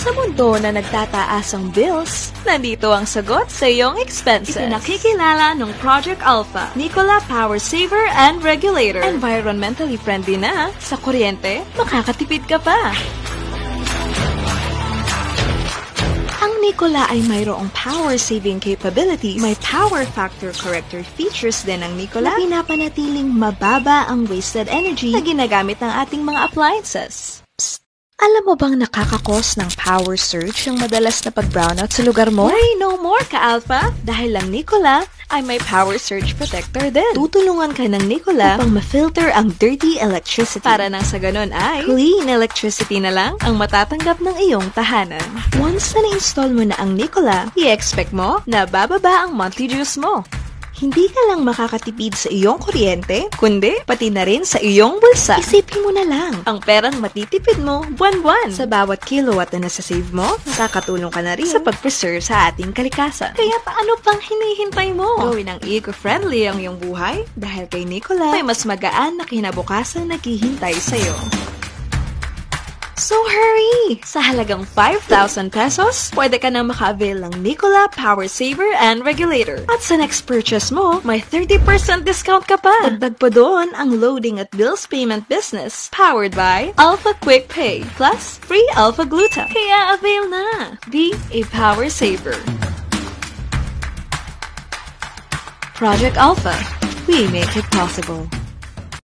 Sa mundo na nagtataas ang bills, nandito ang sagot sa iyong expenses. Ipinakikilala ng Project Alpha, Nikola Power Saver and Regulator. Environmentally friendly na, sa kuryente, makakatipid ka pa. Ang Nikola ay mayroong power-saving capabilities. May power factor corrector features din ang Nikola na pinapanatiling mababa ang wasted energy na ginagamit ng ating mga appliances. Psst! Alam mo bang nakakakos ng power surge ang madalas na pag-brownout sa lugar mo? Worry no more, ka-Alpha! Dahil ang Nikola ay may power surge protector din. Tutulungan ka ng Nikola upang ma-filter ang dirty electricity. Para nang sa ganun ay clean electricity na lang ang matatanggap ng iyong tahanan. Once na na-install mo na ang Nikola, i-expect mo na bababa ang monthly dues mo. Hindi ka lang makakatipid sa iyong kuryente, kundi pati na rin sa iyong bulsa. Isipin mo na lang, ang perang matitipid mo buwan-buwan. Sa bawat kilowatt na nasasave mo, nakakatulong ka na rin sa pag-preserve sa ating kalikasan. Kaya paano pang hinihintay mo? Gawin ang eco-friendly ang iyong buhay dahil kay Nikola may mas magaan na kinabukasan naghihintay sa'yo. So hurry! Sa halagang 5,000 pesos, pwede ka na maka-avail ng Nikola Power Saver and Regulator. At sa next purchase mo, may 30% discount ka pa. Dagdag pa doon ang loading at bills payment business powered by Alpha Quick Pay plus free Alpha Gluta. Kaya avail na! Be a power saver. Project Alpha. We make it possible.